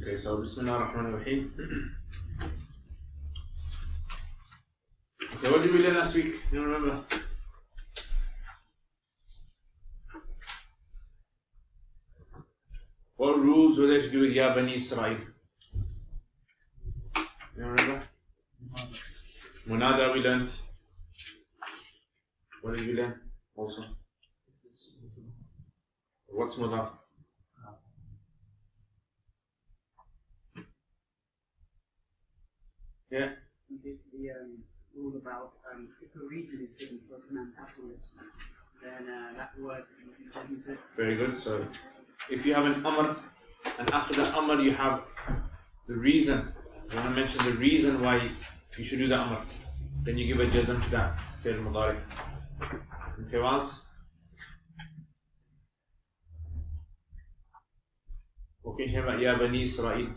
Okay, so Bismillah ar-Rahman ar-Rahim. Okay, what did we learn last week? You don't remember? What rules were there to do with Ya Bani Israel? You don't remember? Munada we learned. What did we learn also? What's Mudaf? Yeah. The rule about if a reason is given for a command afterwards, then that word doesn't it? Very good. So if you have an amr, and after the amr you have the reason, you want to mention the reason why you should do the amr, then you give a jazm to that fi'l mudari. Okay, what else? What can you tell me about Ya Bani Israel?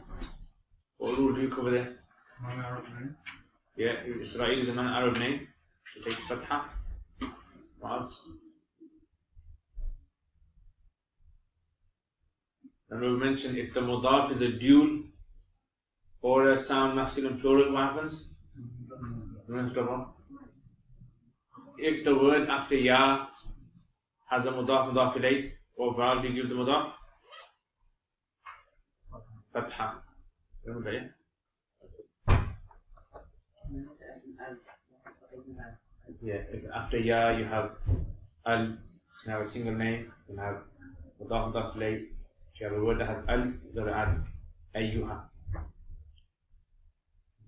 What rule do you cover there? Non-Arab name. Yeah, Israel is a non-Arab name. It takes fatha. What else? And we'll mention if the mudaf is a dual or a sound masculine plural, what happens? If the word after ya has a mudaf ilayh, what vowel do you give the mudaf? Fatha. Remember, yeah? Yeah, if after ya you have al, you have a single name, you have mudaf ilayh. If you have a word that has al, you got to add ayyuha.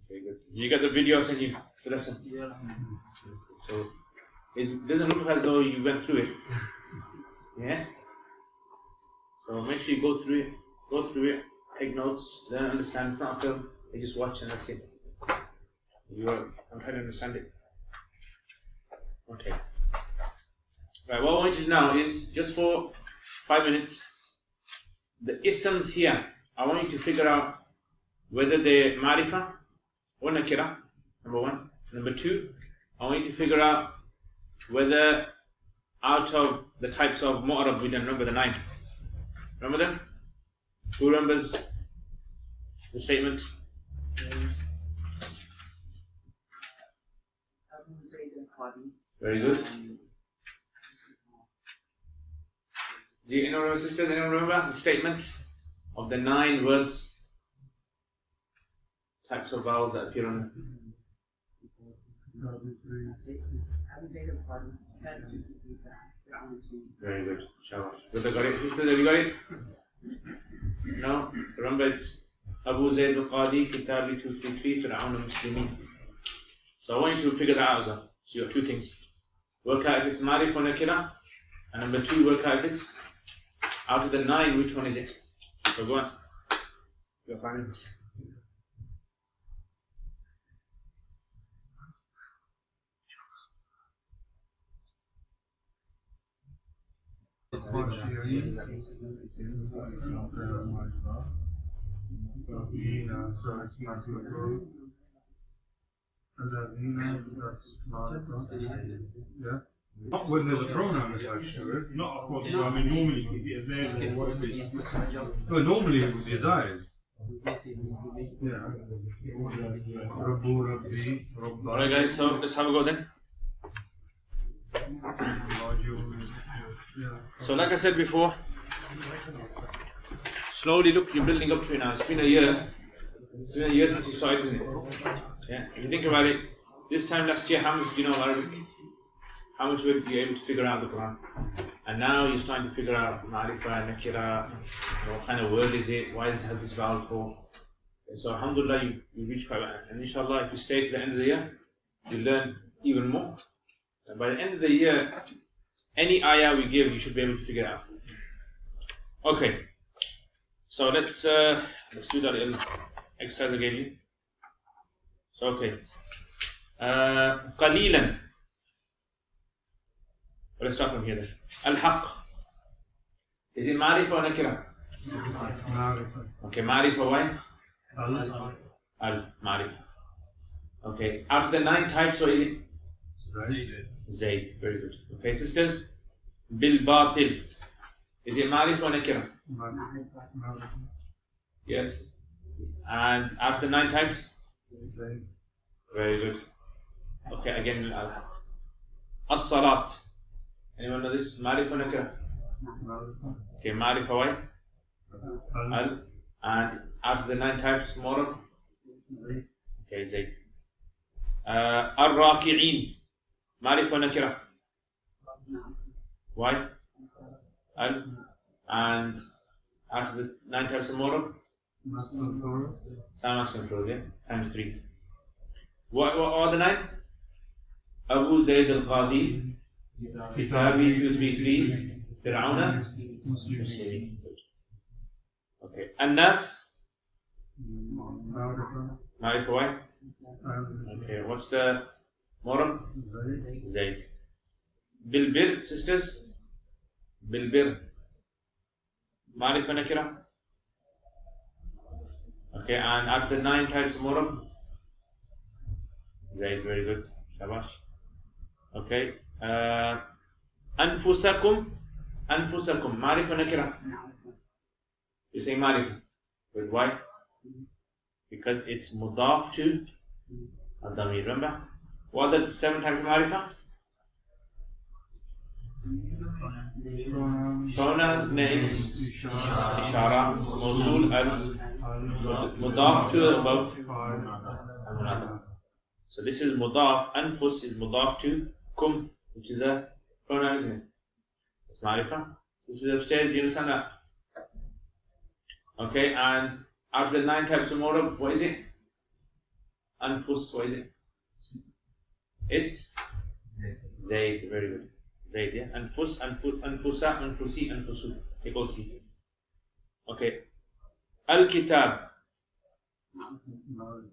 Very good. Did you get the video I sent you? The lesson? Yeah. So it doesn't look as though you went through it. Yeah? So make sure you go through it, take notes, then understand. It's not a film, you just watch and that's it. I'm trying to understand it. Okay. Right, what I want you to do now is, just for 5 minutes, the isms here, I want you to figure out whether they're ma'rifah or nakira, number one. Number two, I want you to figure out whether out of the types of mu'arab we done, remember the 9. Remember them? Who remembers the statement? Very good. Do you know, sisters, anyone remember the statement of the 9 words, types of vowels that appear on Very good. Shabash. Good, I got it. Sisters, have you got it? No? Remember, it's Abu Zayd al-Qadi, Kitabi 233, Fir'aun al-Muslimin. So I want you to figure that out as well. So you have 2 things. Work out if it's Marif or Nakira. And number 2, work out if it's out of the 9, which one is it? So go on. You have 5 minutes. Yeah. Not when there's a pronoun attached to it. Not of course. I mean, normally it could be a zayd or whatever. No, normally it would be zayd. Yeah. Rabbu, Rabbi, Rabba. Alright guys, so let's have a go then. So like I said before, slowly look, you're building up to it now. It's been a year. It's been a year since you started, isn't it? Yeah. If you think about it, this time last year, how much do you know Arabic? How much were you able to figure out the Quran? And now you're starting to figure out Ma'rifah, Nakira, what kind of word is it? Why does it have this vowel for? And so alhamdulillah, you reach quite well. And inshallah, if you stay to the end of the year, you learn even more. And by the end of the year, any ayah we give, you should be able to figure it out. Okay. So let's do that little exercise I gave you. So okay. Qalilan. Well, let's start from here then. Al-Haq. Is it Ma'rifah or Nakira? Okay, Ma'rifah, why? Al-Ma'rifah. Okay, out of the 9 types, what is it? Zayd. Very good. Okay, sisters. Bil-Batil. Is it Ma'rifah or Nakira? Yes. And after the 9 types? Zayd. Very good. Okay, again, as-salat. Anyone know this? Ma'rifa nakira? Okay, ma'rifa why? Al. And after the 9 types, moral? Okay, Zayd. Ar-raki'een. Ma'rifa nakira? Why? Al. And after the 9 types of moral? Sound masculine plural, yeah? Times 3. What are the 9? Abu Zayd al-Qadi, Kitabi 233, Fir'auna, Muslimin. Okay. An-Nas? Ma'rifa why? Okay, what's the moral? Zayd. Bil-Bir, sisters? Bil-Bir. Ma'rifa nakira? Okay, and after the 9 types of moral? Zayd, very good. Shabash. Okay. Anfusakum. Anfusakum. Ma'rifa nakira? You say ma'rifa. But why? Because it's mudaf to al-damir. Remember? What are the 7 types of ma'rifa? Pronouns, names, ishara, mawsul, mudaf to above, and another. So this is mudaf, anfus is mudaf to kum, which is a pronoun, isn't it? It's ma'rifa. So this is upstairs, do you understand that? Okay, and after the 9 types of moral, what is it? Anfus, what is it? It's Zayd, very good. Zayd, yeah? Anfus, anfusa, anfusi, anfusu. Take all 3. Okay. Al-Kitab.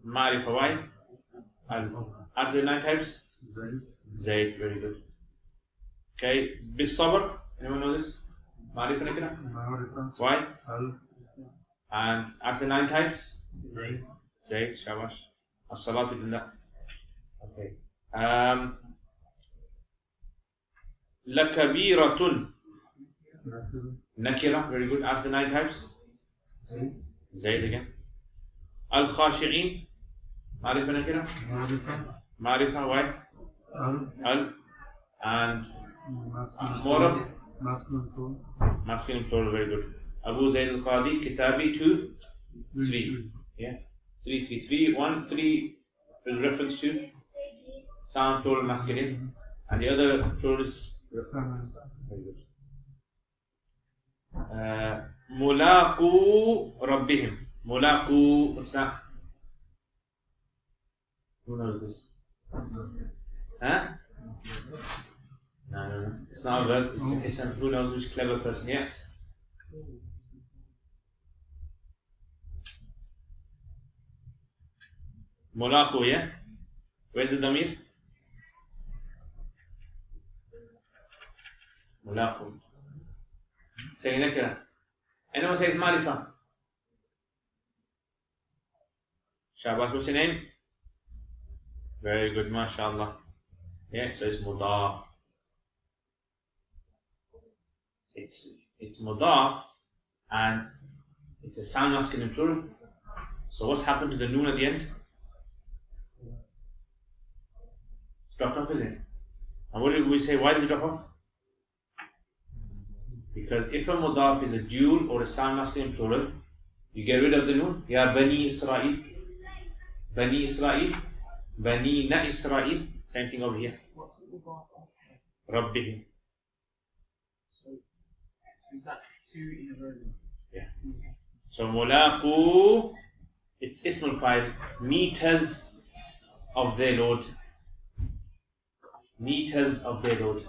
Ma'rifa, why? After the 9 types? Zayd, very good. Okay. Bis-sabr. Anyone know this? Ma'rifa nakira? Why? And after the 9 types? Zayd, shabash. As-salatu billah. Okay. Lakabiratun. Nakira, very good. After the 9 types? Zayd again. Al-Khashi'een. Ma'rifa nakira? Ma'rifa, why? Al. And moral? Masculine plural, very good. Abu Zayd al-Qadi, Kitabi 2, 3. Yeah? 3, 3, 3. 1, 3 with reference to sound plural masculine. And the other plural is very good. Mulaqu Rabbihim. Mulaqu, what's that? Who knows this? Huh? No. It's not a verb. It's a, who knows which clever person? Yes. Mulaqu, yeah? Where's the damir? Mulaqu. Say nakira. Anyone says ma'rifa? Shabash, what's your name? Very good, mashallah. Yeah, so it's mudaf. It's mudaf and it's a sound masculine plural. So what's happened to the noon at the end? It's dropped off, isn't it? And what did we say? Why does it drop off? Because if a mudaf is a dual or a sound masculine plural, you get rid of the noon. Ya Bani Israel. Bani Israel. Bani na Israel. Same thing over here. What's the mudaf? Rabbihim. So is that 2 in a version? Yeah. So mulaqu, it's ismul fa'il, meters of their Lord. Meters of their Lord.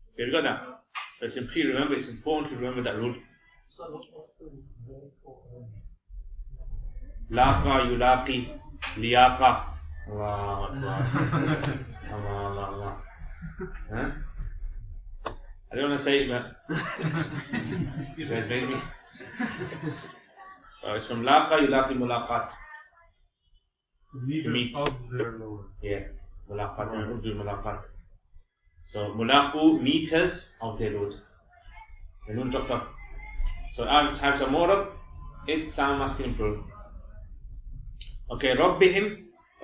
So you've got that. So it's important, remember, it's important to remember that rule. So what's the verb for? Laqa, yulaqi, liyaqa. Allah. Huh? I don't want to say it, but you guys made me. So it's from laqa, yulaqi, mulaqat. Meet. Of their Lord. Yeah, mulaqat, Urdu mulaqat. So mulaqu, meters of their Lord. The noon dropped up. So as types of morab, It's sound masculine plural. Okay, Rabbihim,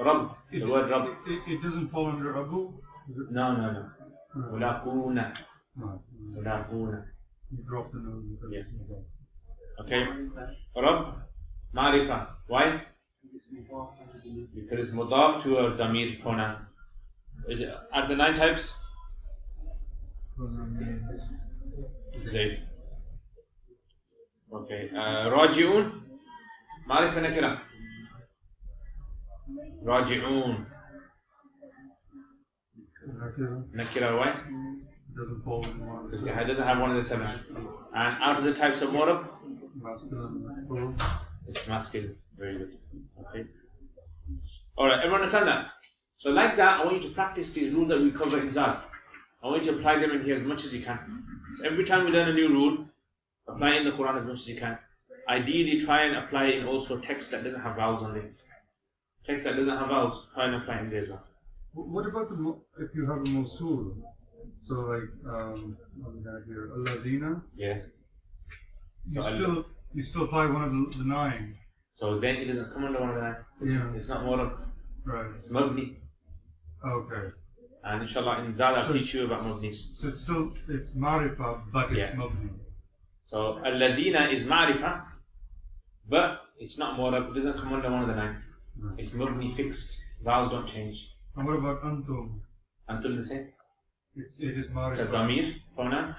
Rabb, the word Rabb. It doesn't fall under Abu? Is it? No. Ulakuna. No. Ulakuna. You dropped the nose. Yeah. Okay. Rabb, Ma'rifa. Why? Because it's mudaf to a damir pronoun. Is it are the 9 types? Zayd. Okay. Raji'un. Ma'rifa nakira. Raji'un. Nakira, why? Doesn't fall in one. Because it doesn't have one of the 7. And out of the types of murab, Masculine. it's masculine. Very good. Okay. Alright, everyone understand that? So like that, I want you to practice these rules that we cover in Zal. I want you to apply them in here as much as you can. So every time we learn a new rule, apply it in the Quran as much as you can. Ideally, try and apply it in also text that doesn't have vowels on it. Text that doesn't have vowels, try and apply it in there as well. What about if you have a Mosul? So like, what we got here? Alladina? Yeah. You still apply one of the 9. So then it doesn't come under one of the 9. It's not more of, Right. it's mabni. Okay. And inshallah in Zal I'll teach you about mabnis. So it's Marifa, but it's Mabni. So Alladina is Ma'rifa, but it's not Murab, it doesn't come under one of the 9. Right. It's Mabni fixed, vowels don't change. And what about Antum? Until the same. It is Marifa. It's a Damir, pronoun,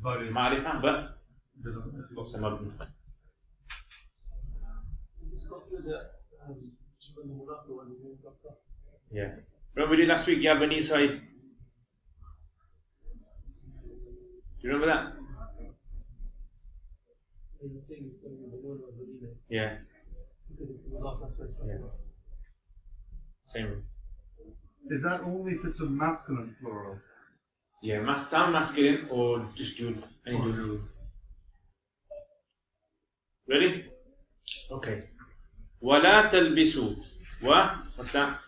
But it's Ma'rifa, but doesn't. it's a Mabni. Yeah. Remember we did last week, Ya Bani Israel? Do you remember that? Yeah. Same. Is that only if it's a masculine plural? Yeah, sound masculine or just dude. Any dude. Ready? Okay. وَلَا تَلْبِسُوا. What's that?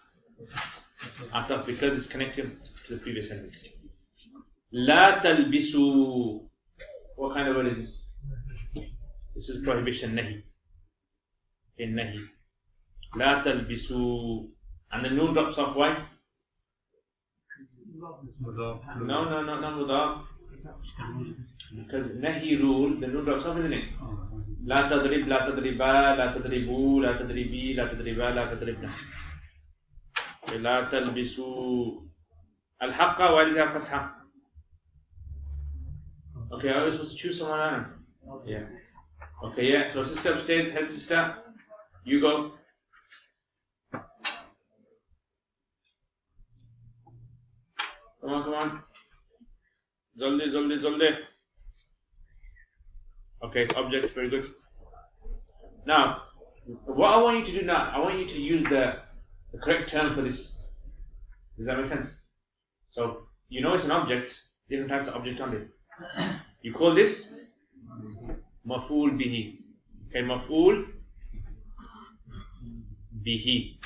Because it's connected to the previous sentence. لَا تَلْبِسُوا. What kind of word is this? This is prohibition, nahi. In nahi. لَا تَلْبِسُوا. And the noon drops off, why? No, not mudaf. Because nahi rule, the noon drops off, isn't it? لا تضرب لا تضربا لا تضربوا لا تضربي لا تضربا لا تضربنا. لا تلبسوا الحق. Why does it have fatha? Okay, I was supposed to choose someone else. Yeah. Okay, yeah. So sister upstairs, head sister, you go. Come on. Zolde. Okay, it's object, very good. Now, what I want you to do now, I want you to use the correct term for this. Does that make sense? So, you know it's an object, different types of object on it. You call this maf'ul bihi. Okay, maf'ul bihi.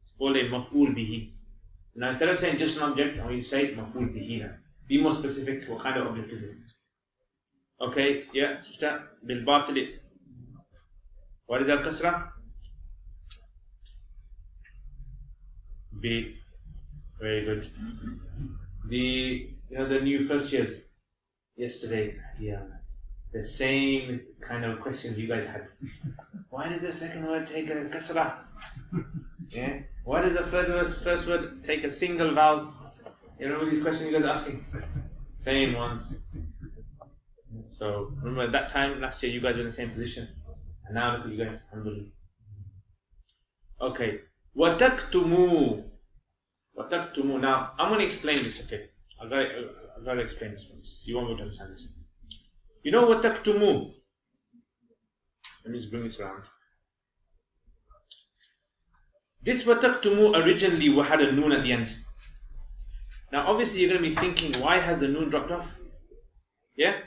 It's called a maf'ul bihi. Now, instead of saying just an object, I want you to say maf'ul bihi now. Be more specific, what kind of object is it? Okay, yeah, sister, bil batili. What is al-kasra? B. Very good. The new first years yesterday, yeah, the same kind of questions you guys had. Why does the second word take a kasra? Yeah. Why does the first word take a single vowel? You remember these questions you guys are asking? Same ones. So remember at that time last year you guys were in the same position, and now look at you guys. Alhamdulillah. Okay. Wataktumu. Now I'm going to explain this. Okay, I've got to explain this one. You won't be able to understand this. You know wataktumu? Let me just bring this around. This wataktumu originally had a noon at the end. Now obviously you're going to be thinking, why has the noon dropped off? Yeah?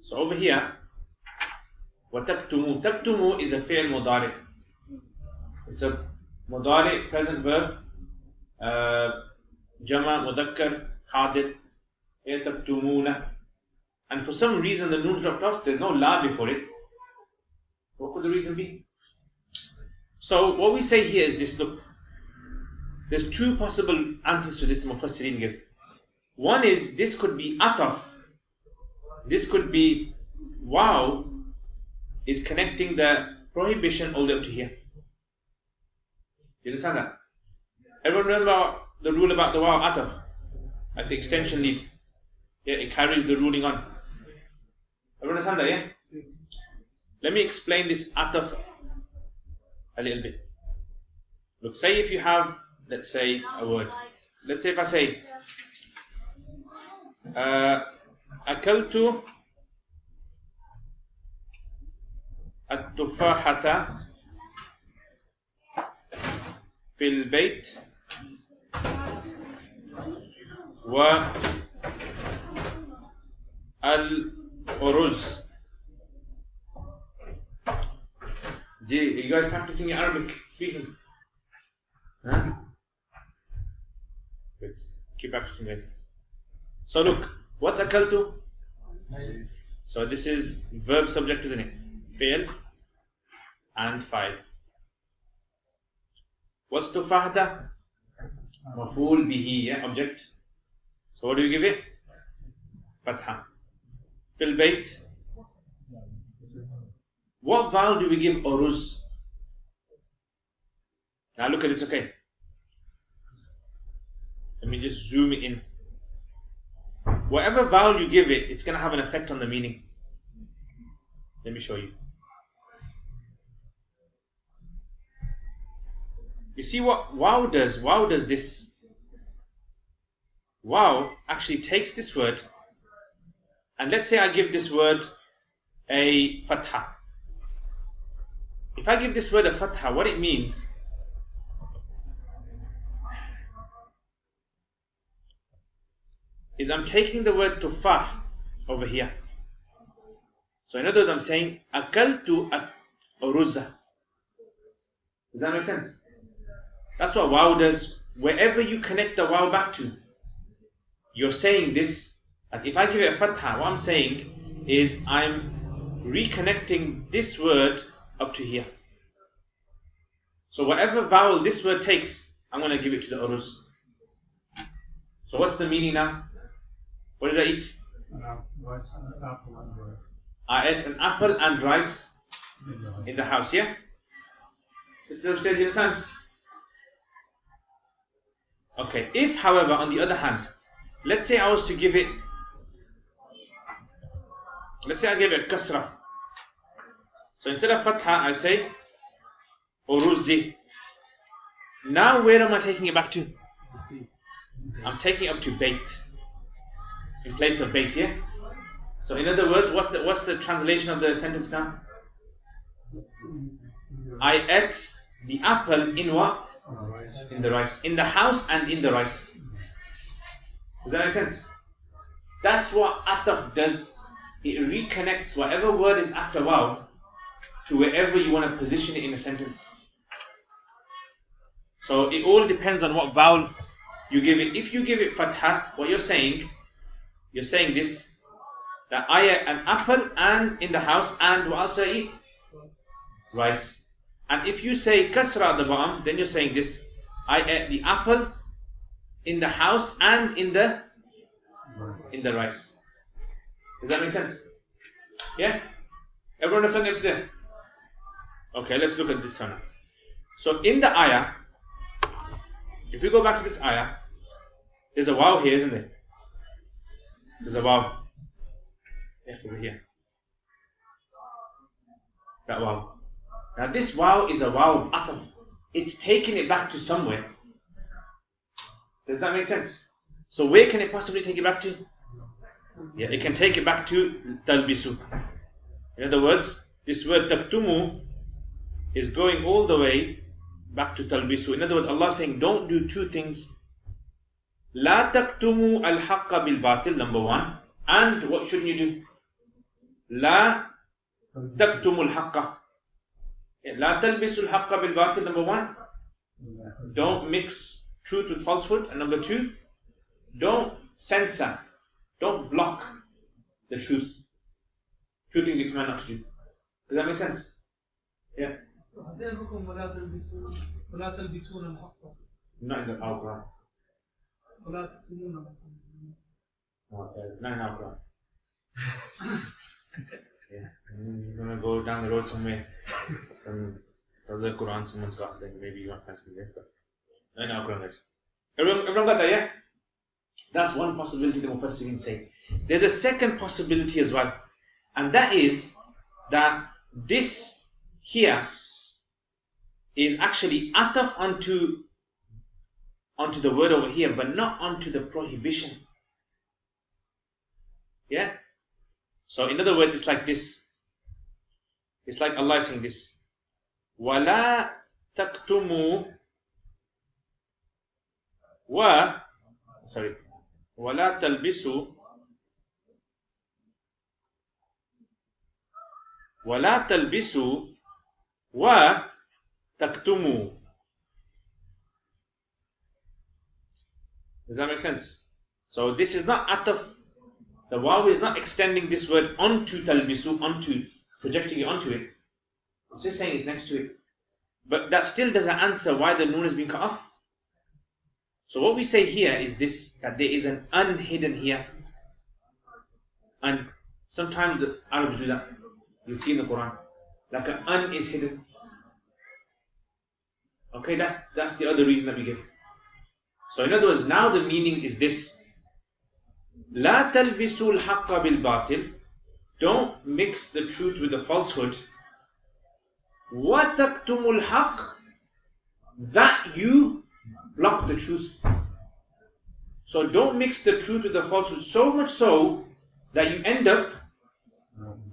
So over here, وَتَكْتُمُوا. تَكْتُمُوا is a fi'l mudari. It's a mudari, present verb, jama, mudakkar, hadir, تَكْتُمُونَ. And for some reason the noon dropped off, there's no la before it. What could the reason be? So what we say here is this, look, there's two possible answers to this the Mufassirin give. One is this could be ataf, this could be wow is connecting the prohibition all the way up to here. You understand that? Everyone remember the rule about the wow ataf? Like the extension lead. Yeah, it carries the ruling on. Everyone understand that, yeah? Let me explain this ataf a little bit. Look, say if you have, let's say, a word. Let's say if I say, أكلت التفاحة في البيت والأرز. Are you guys practicing your Arabic speaking? Huh? Good. Keep practicing, guys. So look, what's akaltu? So this is verb subject, isn't it? Fail and fa'il. What's tufahata? Maf'ul bihi, yeah, object. So what do you give it? Fatha. Fil bayt. What vowel do we give uruz? Now look at this, okay? Let me just zoom it in. Whatever vowel you give it, it's going to have an effect on the meaning. Let me show you. You see what wow does? Wow does this. Wow actually takes this word, and let's say I give this word a fatha. If I give this word a fatha, what it means is I'm taking the word tufah over here. So in other words, I'm saying akaltu uruzza. Does that make sense? That's what wow does. Wherever you connect the wow back to, you're saying this. Like if I give it a fatha, what I'm saying is I'm reconnecting this word up to here. So whatever vowel this word takes, I'm going to give it to the uruz. So what's the meaning now? What did I eat? I ate an apple and rice in the house, yeah? Sister upstairs, you understand? Okay, if however, on the other hand, let's say I was to give it, let's say I give it kasra. So instead of fatha, I say uruzzi. Now where am I taking it back to? I'm taking it up to bait. In place of bait, yeah? So in other words, what's the translation of the sentence now? I ate the apple in what? In the rice. In the house and in the rice. Does that make sense? That's what ataf does. It reconnects whatever word is after wow to wherever you want to position it in a sentence. So it all depends on what vowel you give it. If you give it fatha, what you're saying this, that I ate an apple and in the house and what else I eat? Rice. And if you say kasra at the bottom, then you're saying this, I ate the apple in the house and in the rice. Does that make sense? Yeah? Everyone understand up to there? Okay, let's look at this one. So in the ayah, if we go back to this ayah, there's a wow here, isn't there? There's a wow. Yeah, over here. That wow. Now this wow is a wow of ataf. It's taking it back to somewhere. Does that make sense? So where can it possibly take it back to? Yeah, it can take it back to talbisu. In other words, this word taktumu is going all the way back to talbisu. In other words, Allah is saying, don't do two things. La taktumu al-haqqa bil-batil, number one. And what shouldn't you do? La taktumu al-haqqa. La talbisu al-haqqa bil-batil, number one. Don't mix truth with falsehood. And number two, don't censor, don't block the truth. Two things you command not to do. Does that make sense? Yeah. حسيبكم ولا تلبسون الحق Not in the Al-Quran. ولا تكتمون Not in Al-Quran. Yeah. You're gonna go down the road somewhere, some other Quran someone's got, then maybe you want to find there, but not in Al-Quran, guys. Everyone got that, yeah? That's one possibility the Mufassirin say. There's a second possibility as well, and that is that this here is actually ataf onto the word over here, but not onto the prohibition. Yeah? So in other words, it's like this. It's like Allah is saying this. وَلَا تَكْتُمُوا وَلَا تَلْبِسُوا وَلَا تَلْبِسُوا وَتَكْتُمُوا. Does that make sense? So this is not ataf. The waw is not extending this word onto talbisu, projecting it onto it. It's just saying it's next to it. But that still doesn't answer why the noon has been cut off. So what we say here is this, that there is an un hidden here. And sometimes the Arabs do that. You see in the Quran. Like an un is hidden. Okay, that's the other reason that we give. So in other words, now the meaning is this. لا تلبسوا الحق بالباطل. Don't mix the truth with the falsehood. وتكتموا الحق. That you block the truth. So don't mix the truth with the falsehood, so much so that you end up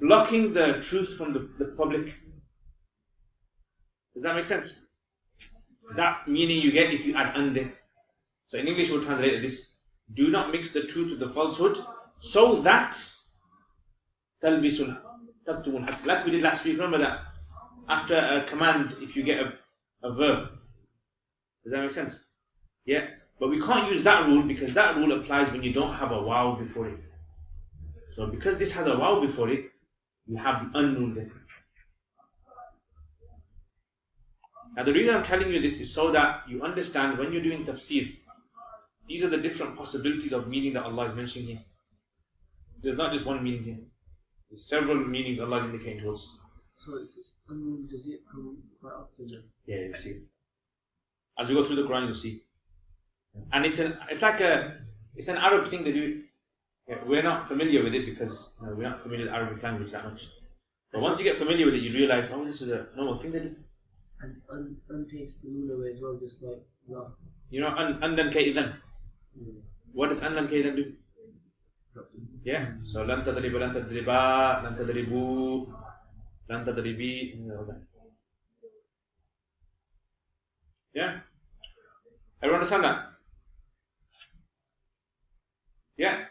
blocking the truth from the public. Does that make sense? That meaning you get if you add an there. So in English we'll translate this. Do not mix the truth with the falsehood, so that talbisul taktumun haqq. Like we did last week, remember that? After a command, if you get a verb. Does that make sense? Yeah? But we can't use that rule because that rule applies when you don't have a waw before it. So because this has a waw before it, you have the un rule there. Now the reason I'm telling you this is so that you understand when you're doing tafsir, these are the different possibilities of meaning that Allah is mentioning here. There's not just one meaning here. There's several meanings Allah is indicating to us. So is this does it come quite often? Yeah, you'll see. As we go through the Quran, you'll see. And it's an Arab thing they do. Yeah, we're not familiar with it because we're not familiar with Arabic language that much. But once you get familiar with it, you realize, oh, this is a normal thing they do. And takes the moon away as well, just like that. You know, andan kaidan. What does andan kaidan do? Yeah. So lan tadriba, lan tadriba, lan tadribu, lan tadribi. Yeah. Everyone understand that? Yeah.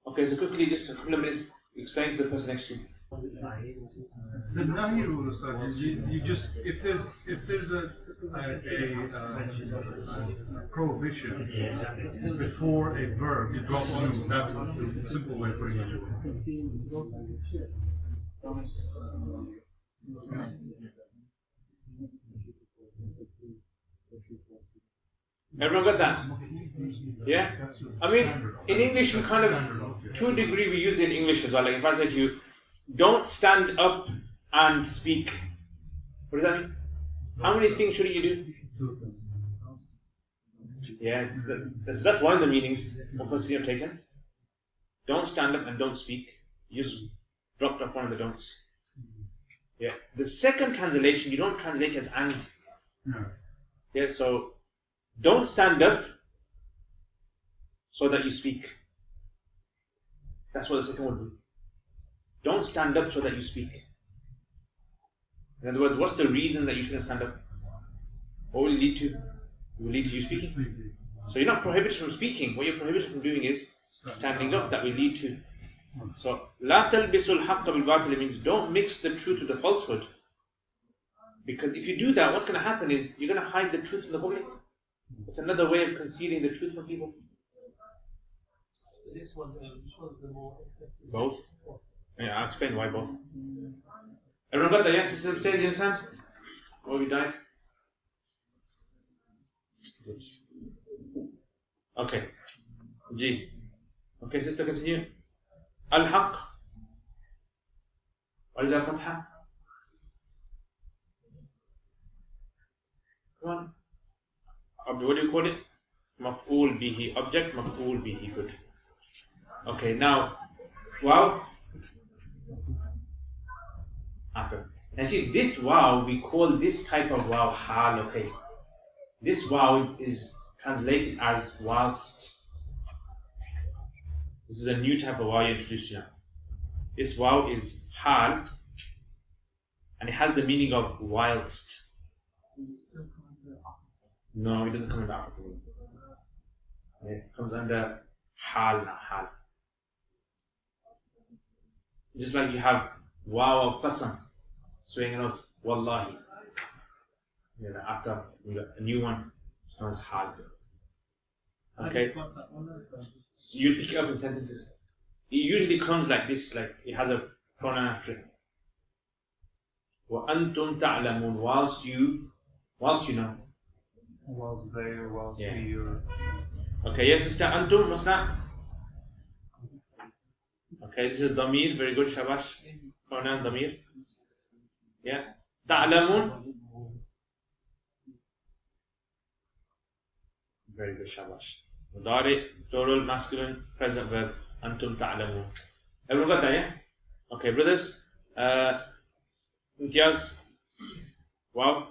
Okay. So quickly, just a couple of minutes, explain to the person next to you. The nahi rule is you just if there's a prohibition before a verb, you drop on. That's the simple way of putting it. Everyone got that? Yeah? I mean, in English, we kind of, to a degree, we use it in English as well. Like if I say to you, don't stand up and speak. What does that mean? How many things should you do? Yeah, that's one of the meanings Mufassirin have taken. Don't stand up and don't speak. You just dropped off one of the don'ts. Yeah. The second translation, you don't translate as and. Yeah, so don't stand up so that you speak. That's what the second word would be. Don't stand up so that you speak. In other words, what's the reason that you shouldn't stand up? What will it lead to? It will lead to you speaking. So you're not prohibited from speaking. What you're prohibited from doing is standing up. That will lead to. So, لا تلبسوا الحق بالباطل means don't mix the truth with the falsehood. Because if you do that, what's going to happen is you're going to hide the truth from the public. It's another way of concealing the truth from people. This one, which one's the more acceptable? Both. Yeah, I'll explain why both. Everyone got that? Yeah, sister upstairs, you understand? Or we died? Good. Okay. G. Okay, sister, continue. Al-Haq. What is that fatha? Come on. What do you call it? Maf'ul bihi. Object, maf'ul bihi. Good. Okay, now, wow. Okay. Now see, this wow, we call this type of wow hal, okay. This wow is translated as whilst. This is a new type of wow you introduced to now. This wow is hal, and it has the meaning of whilst. No, it doesn't come under after. It comes under hal, not hal. Just like you have wow of qasam, swinging of wallahi. Yeah, after you got a new one, it's known as hal. Okay? So you pick it up in sentences. It usually comes like this, like it has a pronoun after it. وَأَنْتُمْ تَعْلَمُونَ whilst you know. Whilst they or whilst Yeah. we or. Okay, yes, sister, antum, what's that? Okay, this is damir, very good, shabash. Pronoun damir. Yeah. Ta'lamun. Very good, shabash. Mudari, plural, masculine, present verb. Antum ta'lamun. Everyone got that, yeah? Okay, brothers. Imtiaz. Wow.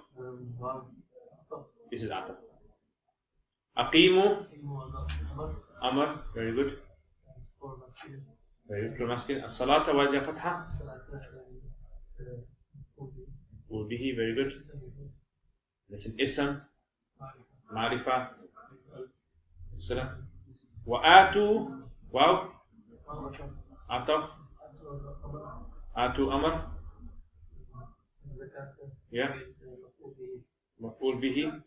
This is Ataf. Aqimu. Amr. Very good. Very good. Masculine. As-salata wa ja fatha. Will be very good. Listen. Ism. Marifa. Salam. Wa atu. Wow. Ataf. Atu Amr. Yeah. Maf'ul bihi.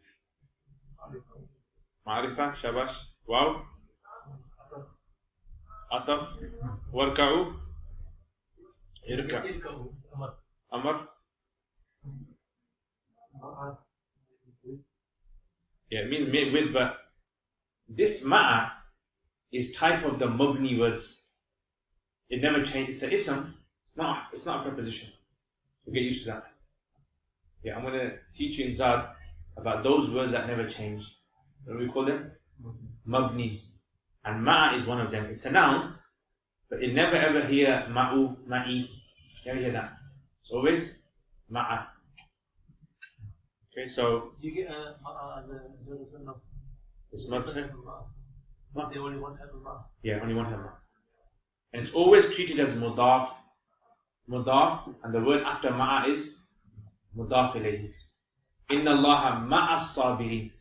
Marifa. Shabash. Wow. Ataf. Warka'u. Irka. Amr. Yeah, it means made with, but this ma'a is type of the mabni words. It never changes. It's an ism. It's not a preposition. So get used to that. Yeah, I'm going to teach you in Zad about those words that never change. What do we call them? Mabnis. And ma'a is one of them. It's a noun, but you never ever hear ma'u, ma'i. Never hear that. It's always ma'a. Okay, so Do you get ma'a as a no? it's mabni. They only one have a ma'a. Yeah, only one hammer. And it's always treated as mudaf. Mudaf, and the word after ma'a is mudaf ilayhi. Inna Allaha ma'as sabirin.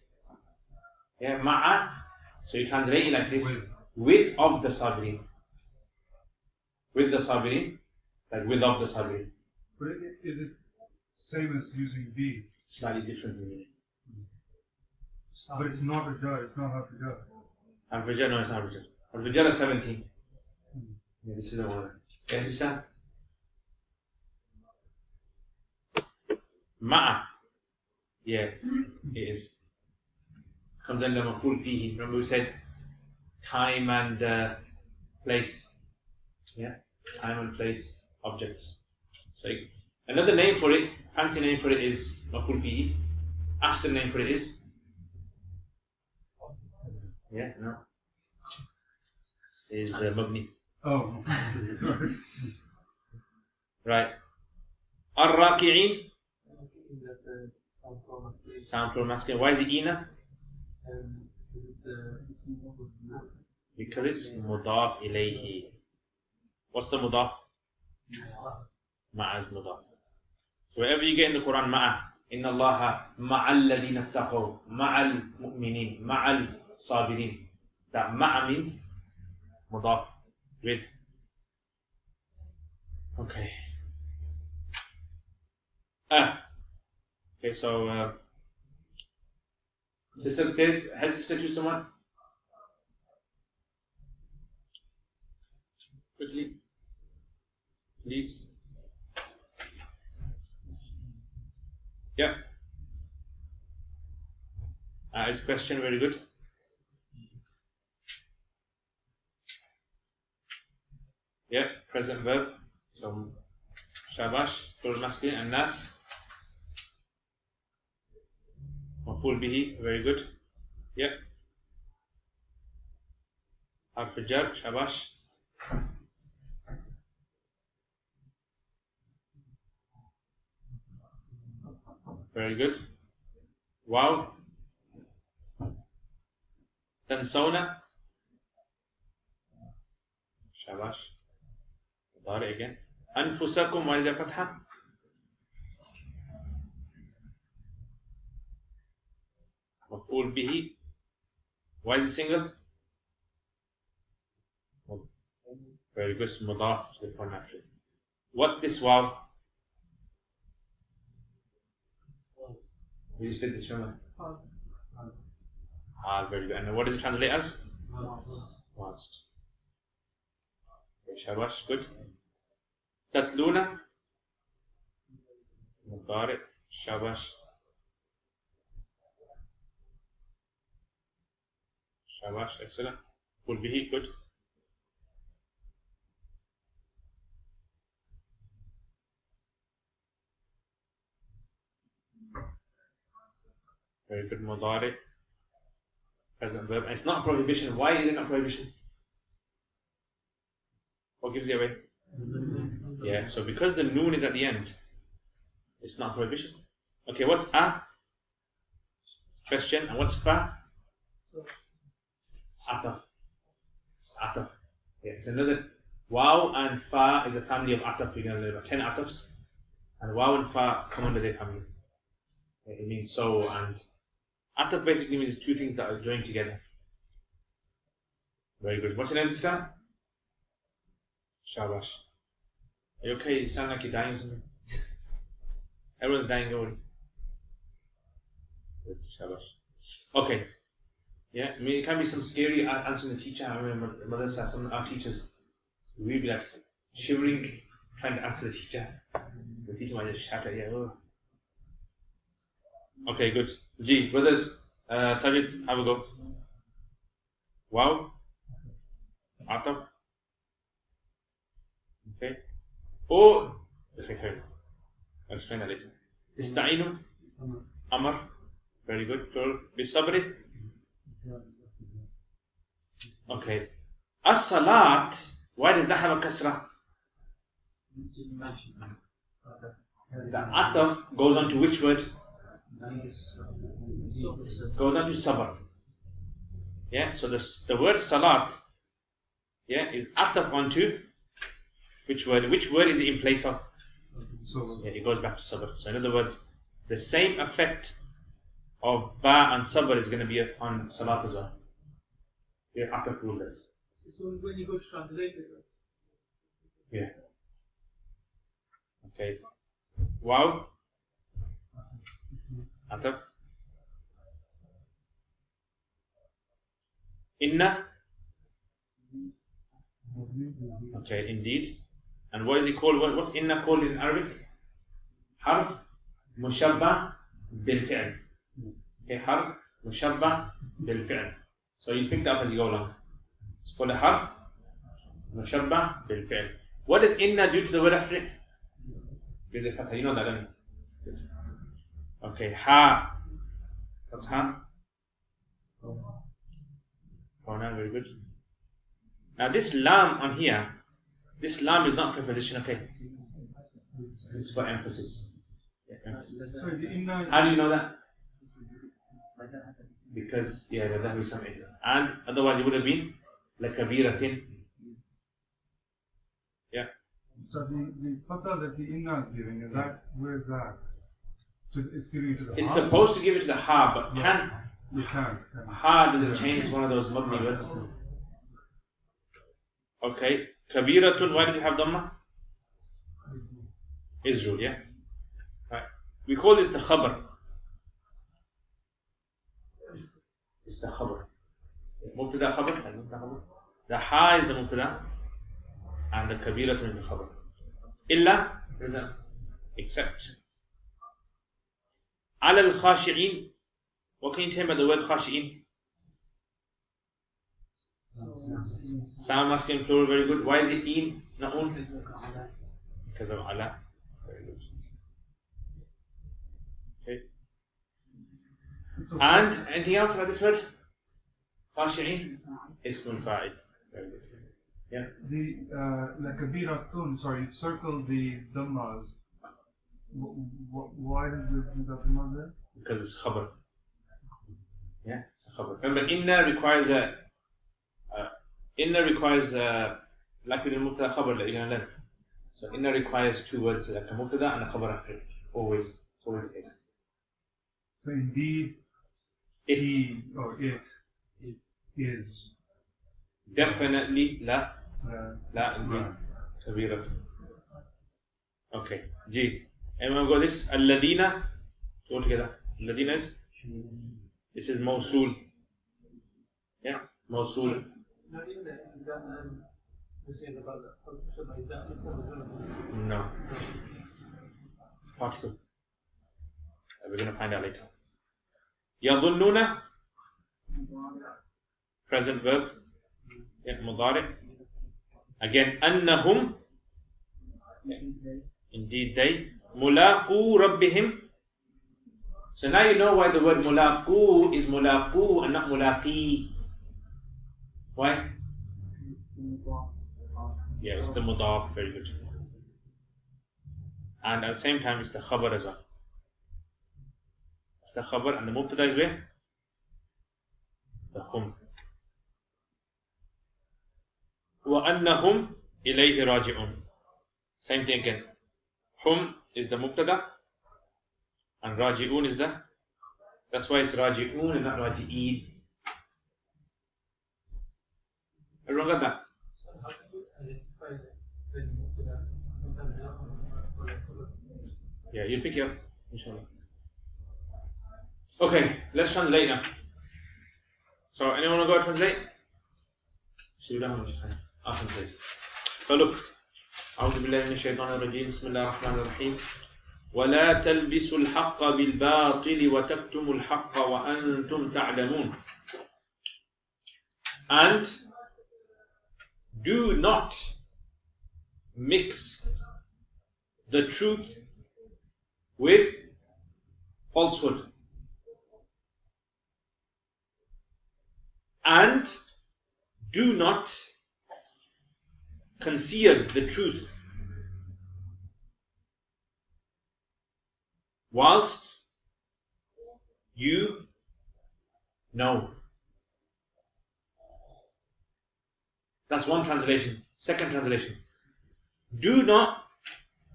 Yeah, ma'a. So you translate it like this: with of the sabirin. With the sabirin, like with of the sabirin. But is it same as using be? Slightly different meaning. But it's not a jar, it's not half a jar. Al-Fajr, no, it's not Al-Fajr. Al-Fajr is 17. Yeah, this is the one. Yes, sister? Ma'a. Yeah, it is. Comes under maf'ul fihi. Remember we said time and place. Yeah, time and place objects. So another name for it, fancy name for it is maf'ul fihi. Asl name for it is. Yeah, no. Is mabni. Oh. Right. Ar-raki'in. That's a sound for masculine. Sound plural masculine. Why is it ina? It's Because it's mudaf ilayhi. What's the mudaf? Ma'az mudaf. So wherever you get in the Quran, ma'a. Inna Allaha ma'al ladina taqaw. Ma'al mu'minin. Ma'al sabirin. That ma'a means mudaf. With. Okay. Okay, so sister upstairs, head sister to someone. Quickly. Please. That is question, very good. Yeah, present verb. So, shabash, plural masculine, and nas. Maf'ul bihi, very good. Yeah. Harf jar, shabash. Very good. Wow. Tansawna. Shabash. Mudari again. Anfusakum, why is there fatha? Maf'ul bihi. Why is it single? Very good. Mudaf to the point after. What's this wow? We just did this, remember? Very good. And what does it translate as? Whilst. Okay, shabash, good. Tatluna. Mudari, shabash. Shabash, excellent. Full bihi, good. Very good. Mudari, present verb. And it's not a prohibition. Why is it not prohibition? What gives it away? Yeah, so because the noon is at the end, it's not prohibition. Okay, what's a? Question. And what's fa? Ataf. It's ataf. Yeah, it's another. Waw and fa is a family of ataf. You're going to learn about 10 atafs. And waw and fa come under their family. It means so, and ataf basically means two things that are joined together. Very good. What's your name, sister? Shabash. Are you okay? You sound like you're dying or something. Everyone's dying already. Good. Shabash. Okay. Yeah, I mean, it can be some scary answering the teacher. I remember Madrasa, some of our teachers, we'd be like shivering, trying to answer the teacher. The teacher might just shatter, yeah. Oh. Okay, good. G, brothers, Sajid, have a go. Wow. Ataf. Okay. Oh, okay. I'll explain that later. Ista'inu. Amar. Very good. Plural. Bisabri. Okay. As-salat. Why does that have a kasrah? The ataf goes on to which word? Goes on to sabr. Yeah, so the word salat, yeah, is ataf onto which word? Which word is it in place of? Yeah, it goes back to sabr. So in other words, the same effect of ba and sabr is going to be on salat as well. Yeah, ataf rulers. So when you go to translate it, that's... Yeah. Okay. Wow. Ataf. Inna. Okay, indeed. And what is it called? What's inna called in Arabic? Harf mushabba bil fi'l. Okay, harf mushabba bil fi'l. So you pick it up as you go along. It's called a harf mushabba bil fi'l. What does inna do to the word after it? You know that, don't you? Okay, ha. What's ha? Pronoun, very good. Now this lam on here, this lam is not preposition, okay? This is for emphasis. Yeah, emphasis. How do you know that? Because, yeah, there will be some idea. And otherwise it would have been lakabiratin. Yeah. So the fatha that the inna is giving, is that, where is that? So it's giving it to the It's ha? supposed to give it to the ha, but can. You can. Ha doesn't change, it's one of those mabni words. Okay. Kabiratun, why does it have dhamma? Israel, yeah? Right. We call this the khabar. It's the khabar. Mubtada khabar. The ha is the mubtada, and the kabiratun is the khabar. Illa, except. Ala al-khashi'in. What can you tell me about the word khashi'in? Sound masculine plural, very good. Why is it in, not un? Because of Allah. Very good. Okay. And anything else about this word? Khashi'in? Ismul fa'il. Very good. Yeah. The Kabiratun, sorry, circle the Dhammas. Why did you put that Dhamma there? Because it's khabar. Yeah, it's a khabar. Remember, inna requires like we did mubtada khabar that you're going to learn. So inna requires two words, like a mubtada and a khabar after it. Always. It's always the case. So indeed, It. It is. Definitely la. La indeed. Right. Kabira. Okay. G. Anyone got this? Alladina. All together. Alladina is? This is Mawsul. Yeah? Mawsul. Not even that. Is that you're saying about the is that Islam? No. It's a particle. We're going to find out later. Yadhunnuna. Present verb. Yeah, mudari. Again, annahum. Indeed they. Mulaqu rabbihim. So now you know why the word mulaqu is mulaqu and not mulaqi. Why? Yeah, it's the mudaf. Very good. And at the same time, it's the khabar as well. It's the khabar and the mubtada is where? The hum. وَأَنَّهُمْ إِلَيْهِ رَاجِعُونَ. Same thing again. Hum is the mubtada and raji'un is the. That's why it's raji'un and not raji'een. Everyone got that? So how do you identify that? Sometimes you don't know. Yeah, you'll pick it up, inshallah. Okay, let's translate now. So, anyone want to go translate? We don't have much time. I'll translate. So look. أعوذ بالله من الشيطان الرجيم بسم الله الرحمن الرحيم ولا تلبسوا الحق بالباطل وتكتموا الحق وأنتم تعلمون. And do not mix the truth with falsehood. And do not conceal the truth whilst you know. That's one translation. Second translation. Do not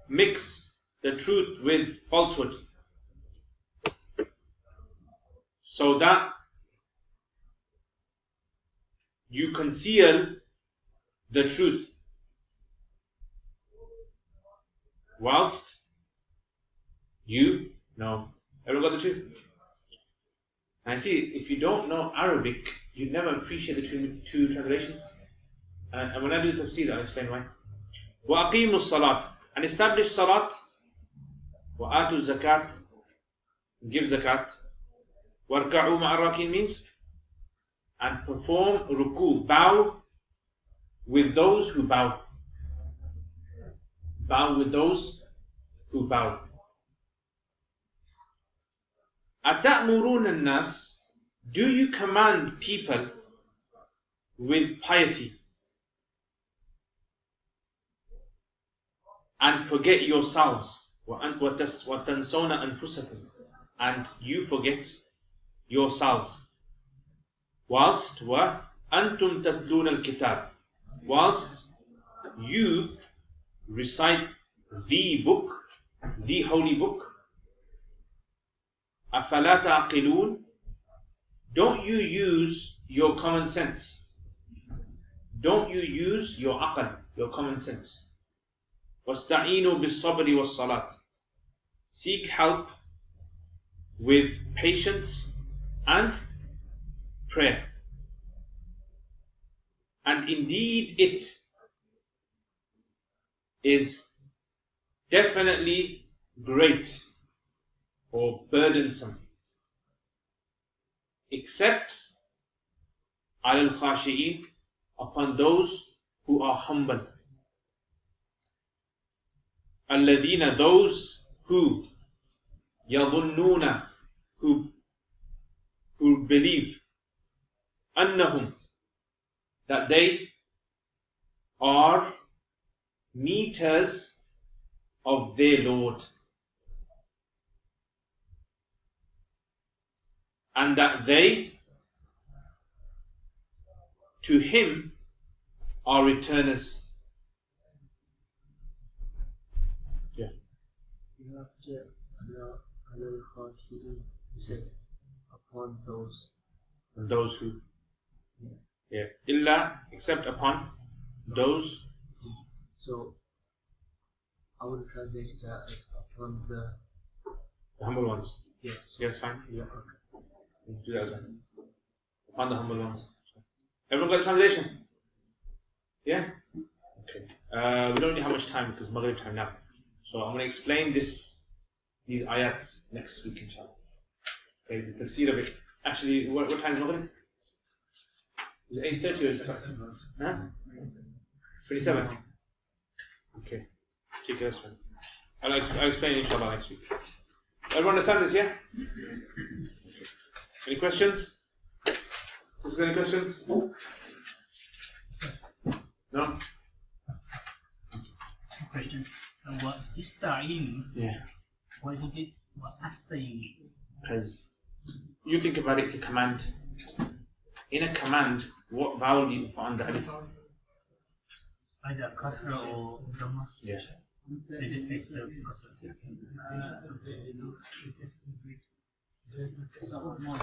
mix the truth with falsehood, so that you conceal the truth whilst you know. Everyone got the truth? And see, if you don't know Arabic, you'd never appreciate the two translations. And when I do the tafsir, I'll explain why. وَأَقِيمُوا الصَّلَاةِ. And establish salat. وَآتُوا الزَّكَاةِ. Give zakat. وَارْكَعُوا مَعَ الرَّاكِعِينَ means, and perform ruku, bow with those who bow. Bow with those who bow. أَتَأْمُرُونَ النَّاسِ. Do you command people with piety and forget yourselves? وَتَنْسَوْنَ أَنفُسَكُمْ. And you forget yourselves. Whilst وَأَنْتُمْ تَتْلُونَ الْكِتَابِ. Whilst you recite the book, the holy book. أَفَلَا تَعْقِلُونَ. Don't you use your common sense? Don't you use your aql, your common sense? وَاسْتَعِينُوا بِالصَّبْرِ وَالصَّلَاةِ. Seek help with patience and prayer. And indeed it is definitely great or burdensome except al khashi'in, upon those who are humble. Alladhina, those who yadhunnuna, who believe, annahum, that they are meters of their Lord, and that they to Him are returners. Yeah. You have to said upon those. And those who. Yeah. Yeah. Illa, except upon those. So I would translate that as upon the humble ones. yeah. Yes, fine. Yeah. Do that as well. Upon the humble ones. Everyone got a translation? Yeah? Okay. We don't really have much time because Maghrib time now. So I'm going to explain these ayats next week, inshallah. Okay, the tafsir of it. Actually, what time is Maghrib? Is it 8:30 or is it? Huh? 27. Okay. Take care, man. I'll explain inshallah next week. Everyone understand this, yeah? Okay. Any questions? Sisters, any questions? No? Question. What ista'in? Yeah. Why isn't it what astain? Because you think about it, it's a command. In a command, what vowel do you put on the alif? Either kasra or dhamma. Yeah. In this case, it's a kasra. So that was more